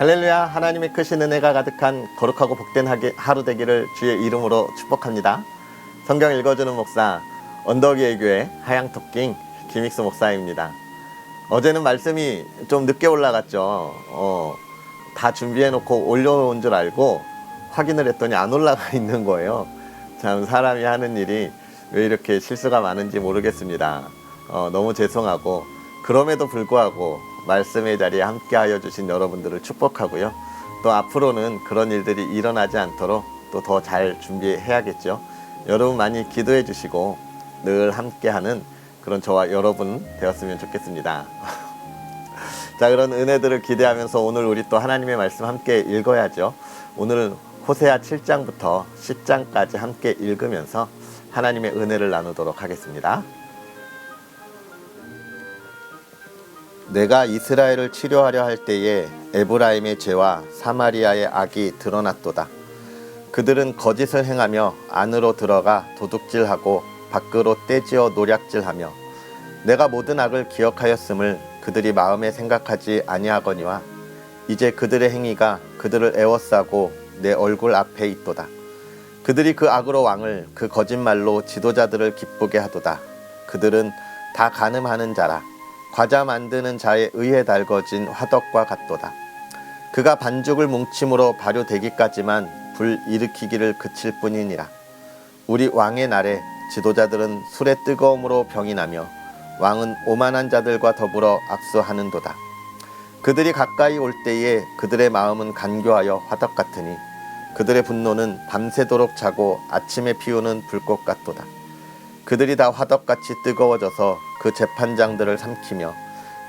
할렐루야. 하나님의 크신 은혜가 가득한 거룩하고 복된 하루 되기를 주의 이름으로 축복합니다. 성경 읽어주는 목사 언덕위의 교회 하양토킹 김익수 목사입니다. 어제는 말씀이 좀 늦게 올라갔죠. 다 준비해놓고 올려놓은 줄 알고 확인을 했더니 안 올라가 있는 거예요. 참 사람이 하는 일이 왜 이렇게 실수가 많은지 모르겠습니다. 너무 죄송하고, 그럼에도 불구하고 말씀의 자리에 함께하여 주신 여러분들을 축복하고요. 또 앞으로는 그런 일들이 일어나지 않도록 또 더 잘 준비해야겠죠. 여러분 많이 기도해 주시고 늘 함께하는 그런 저와 여러분 되었으면 좋겠습니다. 자, 그런 은혜들을 기대하면서 오늘 우리 또 하나님의 말씀 함께 읽어야죠. 오늘은 호세아 7장부터 10장까지 함께 읽으면서 하나님의 은혜를 나누도록 하겠습니다. 내가 이스라엘을 치료하려 할 때에 에브라임의 죄와 사마리아의 악이 드러났도다. 그들은 거짓을 행하며 안으로 들어가 도둑질하고 밖으로 떼지어 노략질하며 내가 모든 악을 기억하였음을 그들이 마음에 생각하지 아니하거니와 이제 그들의 행위가 그들을 애워싸고 내 얼굴 앞에 있도다. 그들이 그 악으로 왕을 그 거짓말로 지도자들을 기쁘게 하도다. 그들은 다 간음하는 자라 과자 만드는 자의 의에 달궈진 화덕과 같도다. 그가 반죽을 뭉침으로 발효되기까지만 불 일으키기를 그칠 뿐이니라. 우리 왕의 날에 지도자들은 술의 뜨거움으로 병이 나며 왕은 오만한 자들과 더불어 악수하는도다. 그들이 가까이 올 때에 그들의 마음은 간교하여 화덕 같으니 그들의 분노는 밤새도록 자고 아침에 피우는 불꽃 같도다. 그들이 다 화덕같이 뜨거워져서 그 재판장들을 삼키며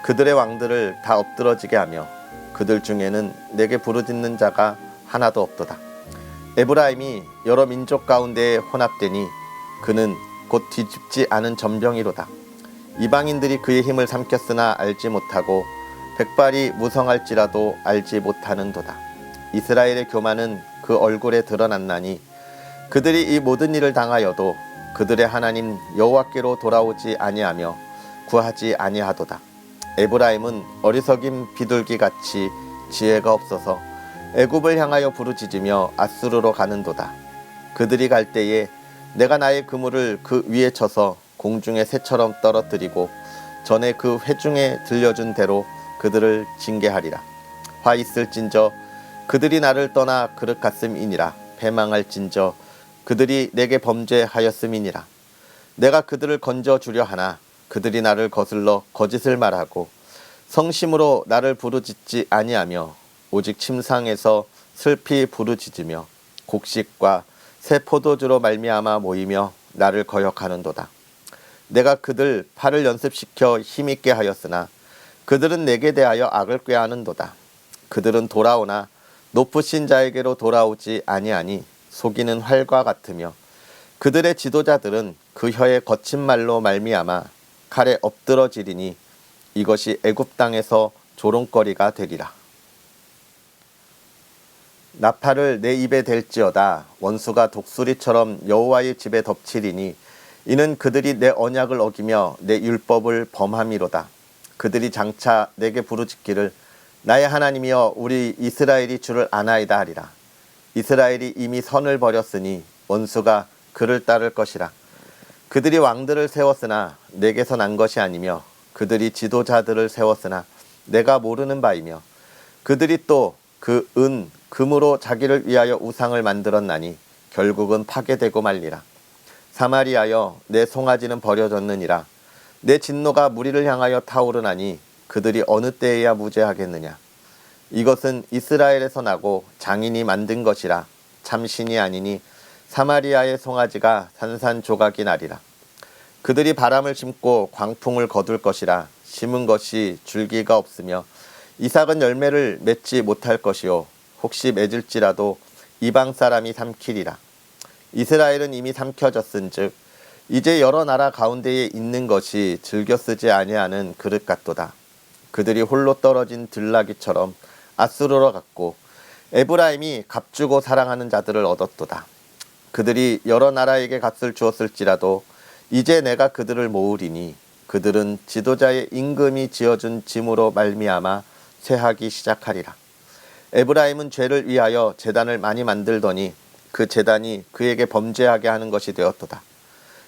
그들의 왕들을 다 엎드러지게 하며 그들 중에는 내게 부르짖는 자가 하나도 없도다. 에브라임이 여러 민족 가운데에 혼합되니 그는 곧 뒤집지 않은 전병이로다. 이방인들이 그의 힘을 삼켰으나 알지 못하고 백발이 무성할지라도 알지 못하는도다. 이스라엘의 교만은 그 얼굴에 드러났나니 그들이 이 모든 일을 당하여도 그들의 하나님 여호와께로 돌아오지 아니하며 구하지 아니하도다. 에브라임은 어리석인 비둘기같이 지혜가 없어서 애굽을 향하여 부르짖으며 아수르로 가는도다. 그들이 갈 때에 내가 나의 그물을 그 위에 쳐서 공중의 새처럼 떨어뜨리고 전에 그 회중에 들려준 대로 그들을 징계하리라. 화 있을진저 그들이 나를 떠나 그릇 같음이니라. 패망할진저 그들이 내게 범죄하였음이니라. 내가 그들을 건져주려 하나 그들이 나를 거슬러 거짓을 말하고 성심으로 나를 부르짖지 아니하며 오직 침상에서 슬피 부르짖으며 곡식과 새 포도주로 말미암아 모이며 나를 거역하는도다. 내가 그들 팔을 연습시켜 힘있게 하였으나 그들은 내게 대하여 악을 꾀하는도다. 그들은 돌아오나 높으신 자에게로 돌아오지 아니하니 속이는 활과 같으며 그들의 지도자들은 그 혀의 거친 말로 말미암아 칼에 엎드러지리니 이것이 애굽 땅에서 조롱거리가 되리라. 나팔을 내 입에 댈지어다. 원수가 독수리처럼 여호와의 집에 덮치리니 이는 그들이 내 언약을 어기며 내 율법을 범함이로다. 그들이 장차 내게 부르짖기를 나의 하나님이여 우리 이스라엘이 주를 아나이다 하리라. 이스라엘이 이미 선을 버렸으니 원수가 그를 따를 것이라. 그들이 왕들을 세웠으나 내게서 난 것이 아니며 그들이 지도자들을 세웠으나 내가 모르는 바이며 그들이 또 그 금으로 자기를 위하여 우상을 만들었나니 결국은 파괴되고 말리라. 사마리아여 내 송아지는 버려졌느니라. 내 진노가 무리를 향하여 타오르나니 그들이 어느 때에야 무죄하겠느냐. 이것은 이스라엘에서 나고 장인이 만든 것이라. 참신이 아니니 사마리아의 송아지가 산산조각이 나리라. 그들이 바람을 심고 광풍을 거둘 것이라. 심은 것이 줄기가 없으며 이삭은 열매를 맺지 못할 것이요 혹시 맺을지라도 이방 사람이 삼키리라. 이스라엘은 이미 삼켜졌은즉 이제 여러 나라 가운데에 있는 것이 즐겨 쓰지 아니하는 그릇 같도다. 그들이 홀로 떨어진 들나귀처럼 아수르로 갔고 에브라임이 값주고 사랑하는 자들을 얻었도다. 그들이 여러 나라에게 값을 주었을지라도 이제 내가 그들을 모으리니 그들은 지도자의 임금이 지어준 짐으로 말미암아 쇠하기 시작하리라. 에브라임은 죄를 위하여 제단을 많이 만들더니 그 제단이 그에게 범죄하게 하는 것이 되었도다.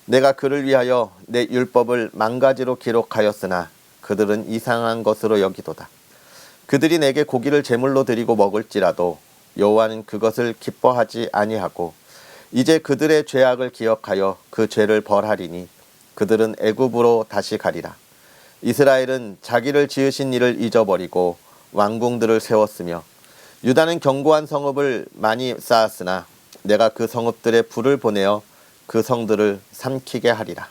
내가 그를 위하여 내 율법을 만가지로 기록하였으나 그들은 이상한 것으로 여기도다. 그들이 내게 고기를 제물로 드리고 먹을지라도 여호와는 그것을 기뻐하지 아니하고 이제 그들의 죄악을 기억하여 그 죄를 벌하리니 그들은 애굽으로 다시 가리라. 이스라엘은 자기를 지으신 이를 잊어버리고 왕궁들을 세웠으며 유다는 견고한 성읍을 많이 쌓았으나 내가 그 성읍들에 불을 보내어 그 성들을 삼키게 하리라.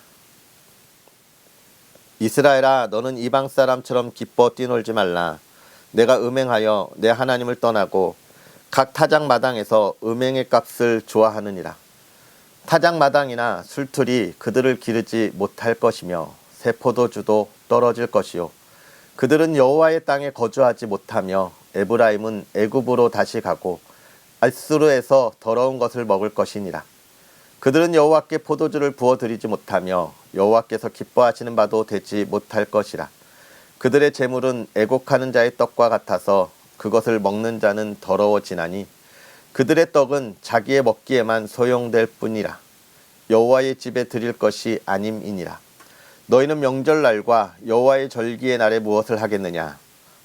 이스라엘아, 너는 이방 사람처럼 기뻐 뛰놀지 말라. 내가 음행하여 내 하나님을 떠나고 각 타작마당에서 음행의 값을 좋아하느니라. 타작마당이나 술틀이 그들을 기르지 못할 것이며 새 포도주도 떨어질 것이요 그들은 여호와의 땅에 거주하지 못하며 에브라임은 애굽으로 다시 가고 아수르에서 더러운 것을 먹을 것이니라. 그들은 여호와께 포도주를 부어드리지 못하며 여호와께서 기뻐하시는 바도 되지 못할 것이라. 그들의 재물은 애곡하는 자의 떡과 같아서 그것을 먹는 자는 더러워지나니 그들의 떡은 자기의 먹기에만 소용될 뿐이라. 여호와의 집에 드릴 것이 아님이니라. 너희는 명절날과 여호와의 절기의 날에 무엇을 하겠느냐?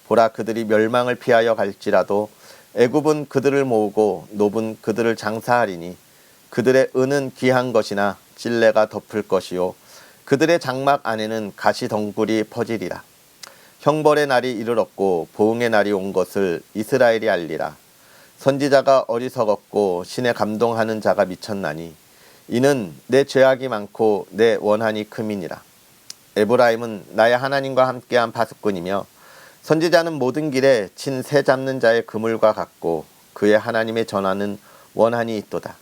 보라, 그들이 멸망을 피하여 갈지라도 애굽은 그들을 모으고 노분 그들을 장사하리니 그들의 은은 귀한 것이나 찔레가 덮을 것이요 그들의 장막 안에는 가시덩굴이 퍼지리라. 형벌의 날이 이르렀고 보응의 날이 온 것을 이스라엘이 알리라. 선지자가 어리석었고 신에 감동하는 자가 미쳤나니 이는 내 죄악이 많고 내 원한이 큼이니라. 에브라임은 나의 하나님과 함께한 파수꾼이며 선지자는 모든 길에 친 새 잡는 자의 그물과 같고 그의 하나님의 전하는 원한이 있도다.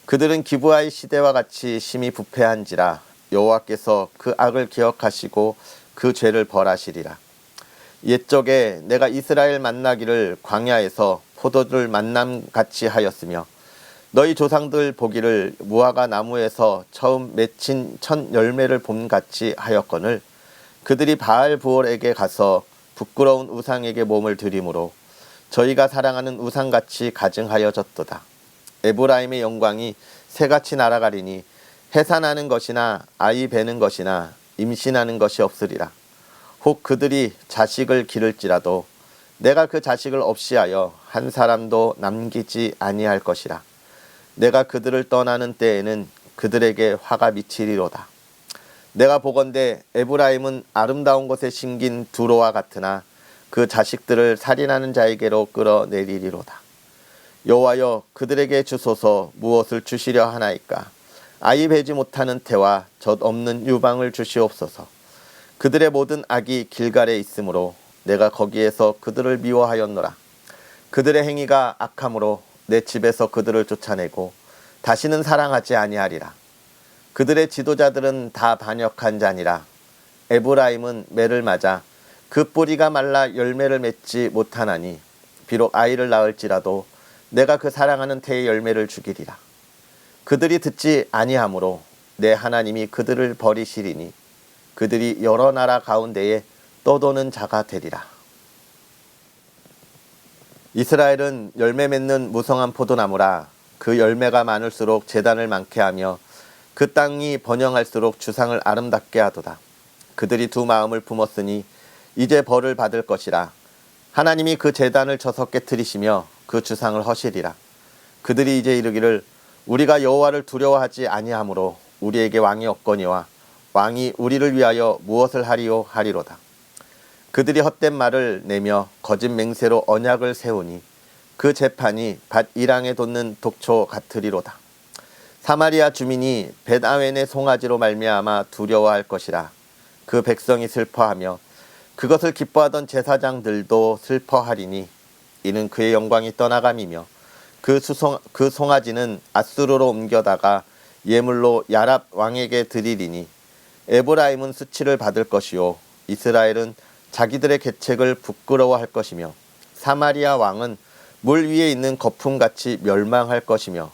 그들은 기브아의 시대와 같이 심히 부패한지라 여호와께서 그 악을 기억하시고 그 죄를 벌하시리라. 옛적에 내가 이스라엘 만나기를 광야에서 포도를 만남같이 하였으며 너희 조상들 보기를 무화과 나무에서 처음 맺힌 첫 열매를 봄같이 하였거늘 그들이 바알 부올에게 가서 부끄러운 우상에게 몸을 들이므로 저희가 사랑하는 우상같이 가증하여졌도다. 에브라임의 영광이 새같이 날아가리니 해산하는 것이나 아이 베는 것이나 임신하는 것이 없으리라. 혹 그들이 자식을 기를지라도 내가 그 자식을 없이하여 한 사람도 남기지 아니할 것이라. 내가 그들을 떠나는 때에는 그들에게 화가 미치리로다. 내가 보건대 에브라임은 아름다운 곳에 심긴 두로와 같으나 그 자식들을 살인하는 자에게로 끌어내리리로다. 여호와여, 그들에게 주소서. 무엇을 주시려 하나이까? 아이 베지 못하는 태와 젖 없는 유방을 주시옵소서. 그들의 모든 악이 길갈에 있으므로 내가 거기에서 그들을 미워하였노라. 그들의 행위가 악함으로 내 집에서 그들을 쫓아내고 다시는 사랑하지 아니하리라. 그들의 지도자들은 다 반역한 자니라. 에브라임은 매를 맞아 그 뿌리가 말라 열매를 맺지 못하나니 비록 아이를 낳을지라도 내가 그 사랑하는 태의 열매를 죽이리라. 그들이 듣지 아니하므로 내 하나님이 그들을 버리시리니 그들이 여러 나라 가운데에 떠도는 자가 되리라. 이스라엘은 열매 맺는 무성한 포도나무라. 그 열매가 많을수록 제단을 많게 하며 그 땅이 번영할수록 주상을 아름답게 하도다. 그들이 두 마음을 품었으니 이제 벌을 받을 것이라. 하나님이 그 제단을 쳐서 깨트리시며 그 주상을 허시리라. 그들이 이제 이르기를 우리가 여호와를 두려워하지 아니하므로 우리에게 왕이 없거니와 왕이 우리를 위하여 무엇을 하리요 하리로다. 그들이 헛된 말을 내며 거짓 맹세로 언약을 세우니 그 재판이 밭 이랑에 돋는 독초 같으리로다. 사마리아 주민이 벳아웬의 송아지로 말미암아 두려워할 것이라. 그 백성이 슬퍼하며 그것을 기뻐하던 제사장들도 슬퍼하리니 이는 그의 영광이 떠나감이며 그 송아지는 아수르로 옮겨다가 예물로 야랍 왕에게 드리리니 에브라임은 수치를 받을 것이요 이스라엘은 자기들의 계책을 부끄러워할 것이며 사마리아 왕은 물 위에 있는 거품같이 멸망할 것이며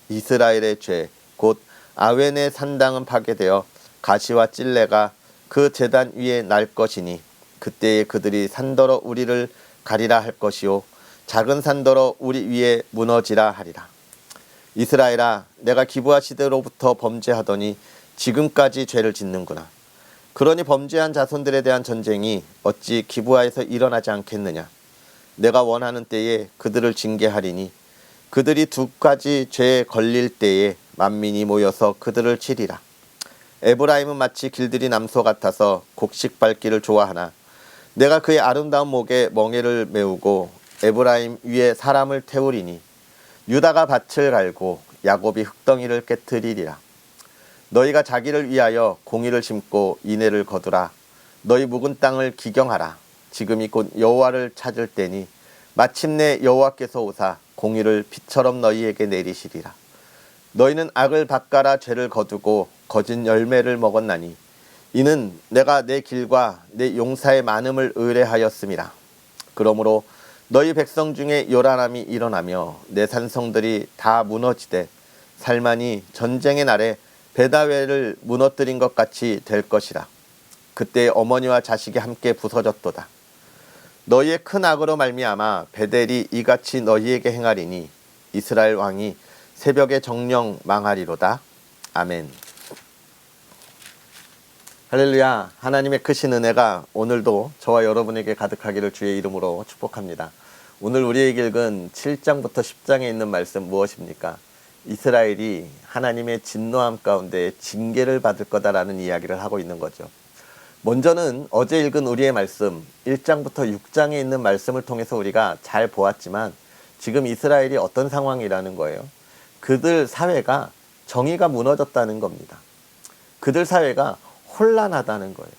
이스라엘의 죄 곧 아웬의 산당은 파괴되어 가시와 찔레가 그 제단 위에 날 것이니 그때에 그들이 산더러 우리를 가리라 할 것이요 작은 산더러 우리 위에 무너지라 하리라. 이스라엘아, 내가 기브아 시대로부터 범죄하더니 지금까지 죄를 짓는구나. 그러니 범죄한 자손들에 대한 전쟁이 어찌 기브아에서 일어나지 않겠느냐. 내가 원하는 때에 그들을 징계하리니 그들이 두 가지 죄에 걸릴 때에 만민이 모여서 그들을 치리라. 에브라임은 마치 길들이 남소 같아서 곡식 밟기를 좋아하나 내가 그의 아름다운 목에 멍에를 메우고 에브라임 위에 사람을 태우리니 유다가 밭을 갈고 야곱이 흙덩이를 깨트리리라. 너희가 자기를 위하여 공의를 심고 인애를 거두라. 너희 묵은 땅을 기경하라. 지금이 곧 여호와를 찾을 때니 마침내 여호와께서 오사 공의를 비처럼 너희에게 내리시리라. 너희는 악을 밭갈아 죄를 거두고 거짓 열매를 먹었나니 이는 내가 내 길과 내 용사의 많음을 의뢰하였음이라. 그러므로 너희 백성 중에 요란함이 일어나며 내 산성들이 다 무너지되 살만이 전쟁의 날에 베다웨를 무너뜨린 것 같이 될 것이라. 그때 어머니와 자식이 함께 부서졌도다. 너희의 큰 악으로 말미암아 베델이 이같이 너희에게 행하리니 이스라엘 왕이 새벽에 정령 망하리로다. 아멘. 할렐루야. 하나님의 크신 은혜가 오늘도 저와 여러분에게 가득하기를 주의 이름으로 축복합니다. 오늘 우리에게 읽은 7장부터 10장에 있는 말씀 무엇입니까? 이스라엘이 하나님의 진노함 가운데 징계를 받을 거다라는 이야기를 하고 있는 거죠. 먼저는 어제 읽은 우리의 말씀 1장부터 6장에 있는 말씀을 통해서 우리가 잘 보았지만 지금 이스라엘이 어떤 상황이라는 거예요? 그들 사회가 정의가 무너졌다는 겁니다. 그들 사회가 혼란하다는 거예요.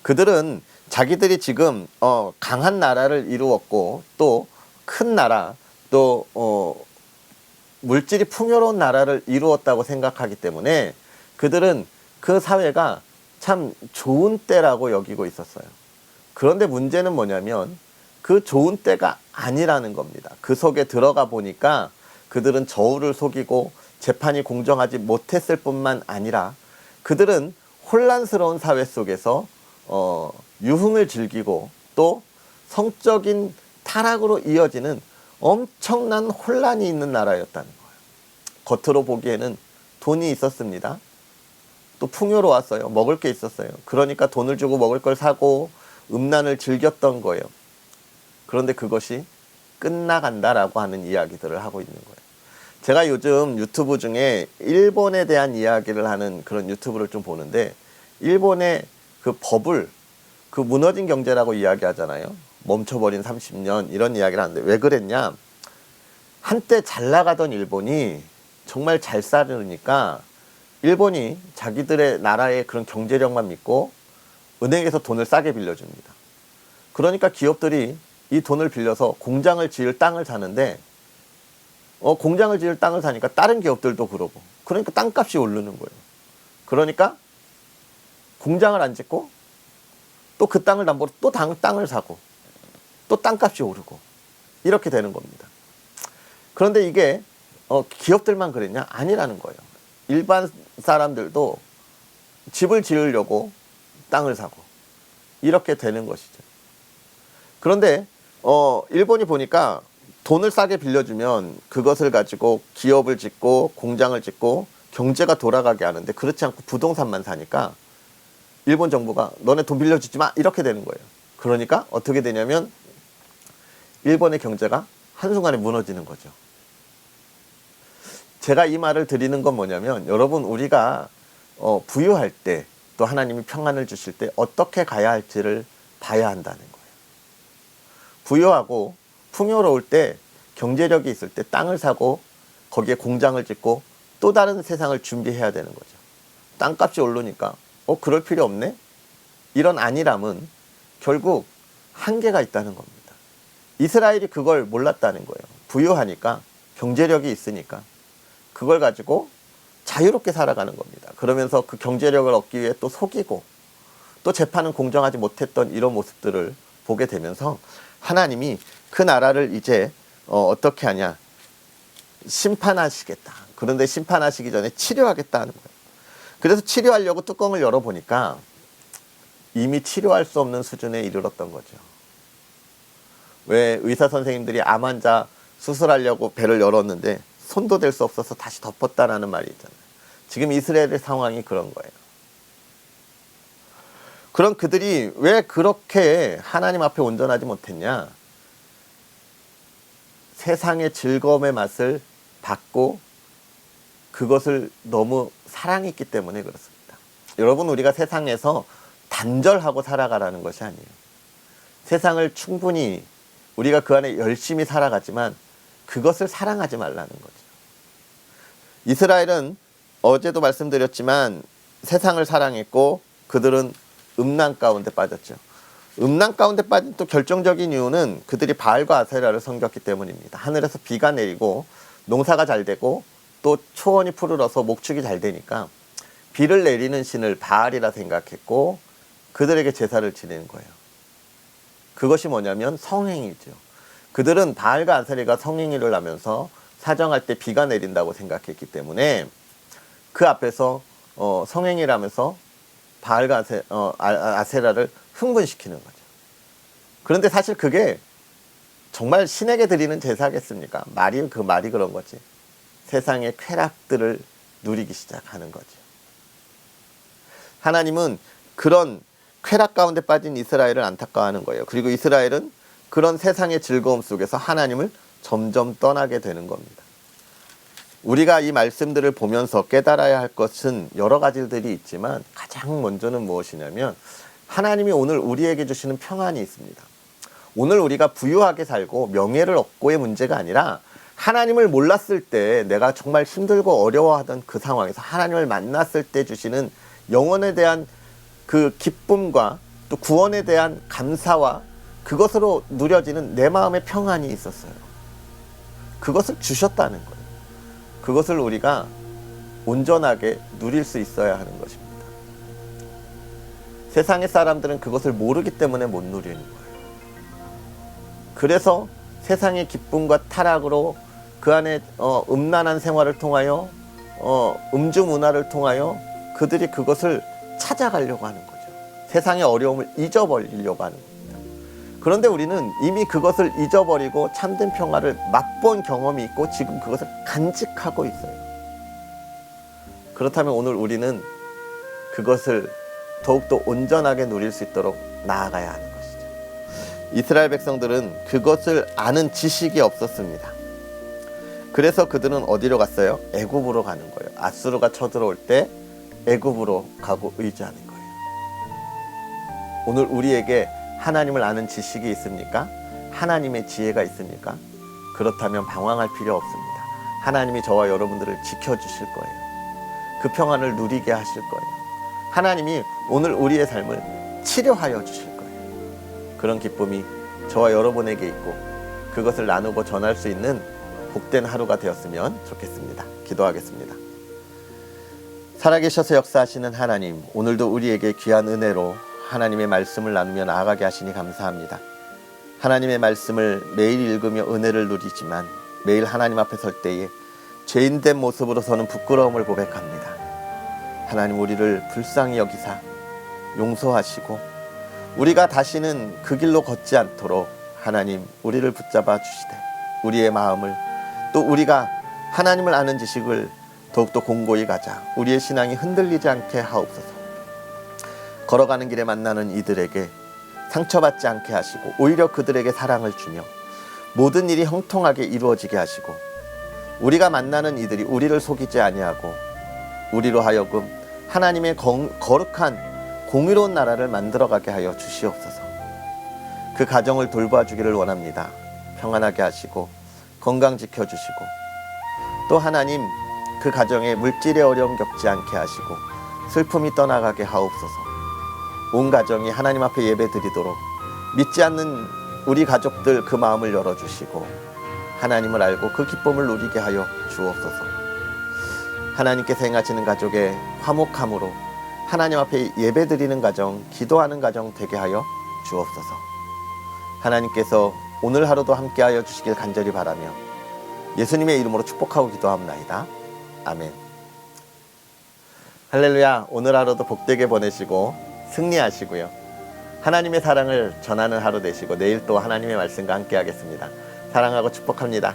그들은 자기들이 지금 강한 나라를 이루었고 또 큰 나라 또 물질이 풍요로운 나라를 이루었다고 생각하기 때문에 그들은 그 사회가 참 좋은 때라고 여기고 있었어요. 그런데 문제는 뭐냐면 그 좋은 때가 아니라는 겁니다. 그 속에 들어가 보니까 그들은 저울을 속이고 재판이 공정하지 못했을 뿐만 아니라 그들은 혼란스러운 사회 속에서 유흥을 즐기고 또 성적인 타락으로 이어지는 엄청난 혼란이 있는 나라였다는 거예요. 겉으로 보기에는 돈이 있었습니다. 또 풍요로웠어요. 먹을 게 있었어요. 그러니까 돈을 주고 먹을 걸 사고 음란을 즐겼던 거예요. 그런데 그것이 끝나간다라고 하는 이야기들을 하고 있는 거예요. 제가 요즘 유튜브 중에 일본에 대한 이야기를 하는 그런 유튜브를 좀 보는데 일본의 그 버블, 그 무너진 경제라고 이야기하잖아요. 멈춰버린 30년 이런 이야기를 하는데 왜 그랬냐? 한때 잘 나가던 일본이 정말 잘 살으니까 일본이 자기들의 나라의 그런 경제력만 믿고 은행에서 돈을 싸게 빌려줍니다. 그러니까 기업들이 이 돈을 빌려서 공장을 지을 땅을 사는데 공장을 지을 땅을 사니까 다른 기업들도 그러고 그러니까 땅값이 오르는 거예요. 그러니까 공장을 안 짓고 또 그 땅을 담보로 또 땅을 사고 또 땅값이 오르고 이렇게 되는 겁니다. 그런데 이게 기업들만 그랬냐? 아니라는 거예요. 일반 사람들도 집을 지으려고 땅을 사고 이렇게 되는 것이죠. 그런데 일본이 보니까 돈을 싸게 빌려주면 그것을 가지고 기업을 짓고 공장을 짓고 경제가 돌아가게 하는데 그렇지 않고 부동산만 사니까 일본 정부가 너네 돈 빌려주지 마 이렇게 되는 거예요. 그러니까 어떻게 되냐면 일본의 경제가 한순간에 무너지는 거죠. 제가 이 말을 드리는 건 뭐냐면 여러분 우리가 부유할 때 또 하나님이 평안을 주실 때 어떻게 가야 할지를 봐야 한다는 거예요. 부유하고 풍요로울 때 경제력이 있을 때 땅을 사고 거기에 공장을 짓고 또 다른 세상을 준비해야 되는 거죠. 땅값이 오르니까 그럴 필요 없네? 이런 안일함은 결국 한계가 있다는 겁니다. 이스라엘이 그걸 몰랐다는 거예요. 부유하니까 경제력이 있으니까 그걸 가지고 자유롭게 살아가는 겁니다. 그러면서 그 경제력을 얻기 위해 또 속이고 또 재판은 공정하지 못했던 이런 모습들을 보게 되면서 하나님이 그 나라를 이제 어떻게 하냐? 심판하시겠다. 그런데 심판하시기 전에 치료하겠다는 거예요. 그래서 치료하려고 뚜껑을 열어보니까 이미 치료할 수 없는 수준에 이르렀던 거죠. 왜 의사 선생님들이 암 환자 수술하려고 배를 열었는데 손도 댈 수 없어서 다시 덮었다라는 말이 있잖아요. 지금 이스라엘의 상황이 그런 거예요. 그럼 그들이 왜 그렇게 하나님 앞에 온전하지 못했냐? 세상의 즐거움의 맛을 받고 그것을 너무 사랑했기 때문에 그렇습니다. 여러분, 우리가 세상에서 단절하고 살아가라는 것이 아니에요. 세상을 충분히 우리가 그 안에 열심히 살아가지만 그것을 사랑하지 말라는 거죠. 이스라엘은 어제도 말씀드렸지만 세상을 사랑했고 그들은 음란 가운데 빠졌죠. 음란 가운데 빠진 또 결정적인 이유는 그들이 바알과 아세라를 섬겼기 때문입니다. 하늘에서 비가 내리고 농사가 잘 되고 또 초원이 푸르러서 목축이 잘 되니까 비를 내리는 신을 바알이라 생각했고 그들에게 제사를 지내는 거예요. 그것이 뭐냐면 성행위죠. 그들은 바알과 아세라가 성행위를 하면서 사정할 때 비가 내린다고 생각했기 때문에 그 앞에서 성행위를 하면서 바알과 아세라를 흥분시키는 거죠. 그런데 사실 그게 정말 신에게 드리는 제사겠습니까? 말이 그런 거지. 세상의 쾌락들을 누리기 시작하는 거죠. 하나님은 그런 쾌락 가운데 빠진 이스라엘을 안타까워하는 거예요. 그리고 이스라엘은 그런 세상의 즐거움 속에서 하나님을 점점 떠나게 되는 겁니다. 우리가 이 말씀들을 보면서 깨달아야 할 것은 여러 가지들이 있지만 가장 먼저는 무엇이냐면 하나님이 오늘 우리에게 주시는 평안이 있습니다. 오늘 우리가 부유하게 살고 명예를 얻고의 문제가 아니라 하나님을 몰랐을 때 내가 정말 힘들고 어려워하던 그 상황에서 하나님을 만났을 때 주시는 영혼에 대한 그 기쁨과 또 구원에 대한 감사와 그것으로 누려지는 내 마음의 평안이 있었어요. 그것을 주셨다는 거예요. 그것을 우리가 온전하게 누릴 수 있어야 하는 것입니다. 세상의 사람들은 그것을 모르기 때문에 못 누리는 거예요. 그래서 세상의 기쁨과 타락으로 그 안에 음란한 생활을 통하여 음주 문화를 통하여 그들이 그것을 찾아가려고 하는 거죠. 세상의 어려움을 잊어버리려고 하는 겁니다. 그런데 우리는 이미 그것을 잊어버리고 참된 평화를 맛본 경험이 있고 지금 그것을 간직하고 있어요. 그렇다면 오늘 우리는 그것을 더욱더 온전하게 누릴 수 있도록 나아가야 하는 것이죠. 이스라엘 백성들은 그것을 아는 지식이 없었습니다. 그래서 그들은 어디로 갔어요? 애굽으로 가는 거예요. 아수르가 쳐들어올 때 애굽으로 가고 의지하는 거예요. 오늘 우리에게 하나님을 아는 지식이 있습니까? 하나님의 지혜가 있습니까? 그렇다면 방황할 필요 없습니다. 하나님이 저와 여러분들을 지켜주실 거예요. 그 평안을 누리게 하실 거예요. 하나님이 오늘 우리의 삶을 치료하여 주실 거예요. 그런 기쁨이 저와 여러분에게 있고 그것을 나누고 전할 수 있는 복된 하루가 되었으면 좋겠습니다. 기도하겠습니다. 살아계셔서 역사하시는 하나님, 오늘도 우리에게 귀한 은혜로 하나님의 말씀을 나누며 나아가게 하시니 감사합니다. 하나님의 말씀을 매일 읽으며 은혜를 누리지만 매일 하나님 앞에 설 때에 죄인된 모습으로 서는 부끄러움을 고백합니다. 하나님, 우리를 불쌍히 여기사 용서하시고 우리가 다시는 그 길로 걷지 않도록 하나님 우리를 붙잡아 주시되 우리의 마음을 또 우리가 하나님을 아는 지식을 더욱더 공고히 가자 우리의 신앙이 흔들리지 않게 하옵소서. 걸어가는 길에 만나는 이들에게 상처받지 않게 하시고 오히려 그들에게 사랑을 주며 모든 일이 형통하게 이루어지게 하시고 우리가 만나는 이들이 우리를 속이지 아니하고 우리로 하여금 하나님의 거룩한 공의로운 나라를 만들어가게 하여 주시옵소서. 그 가정을 돌봐주기를 원합니다. 평안하게 하시고 건강 지켜주시고 또 하나님 그 가정에 물질의 어려움 겪지 않게 하시고 슬픔이 떠나가게 하옵소서. 온 가정이 하나님 앞에 예배 드리도록 믿지 않는 우리 가족들 그 마음을 열어주시고 하나님을 알고 그 기쁨을 누리게 하여 주옵소서. 하나님께서 행하시는 가족의 화목함으로 하나님 앞에 예배 드리는 가정, 기도하는 가정 되게 하여 주옵소서. 하나님께서 오늘 하루도 함께하여 주시길 간절히 바라며 예수님의 이름으로 축복하고 기도합나이다. 아멘. 할렐루야. 오늘 하루도 복되게 보내시고 승리하시고요. 하나님의 사랑을 전하는 하루 되시고 내일 또 하나님의 말씀과 함께 하겠습니다. 사랑하고 축복합니다.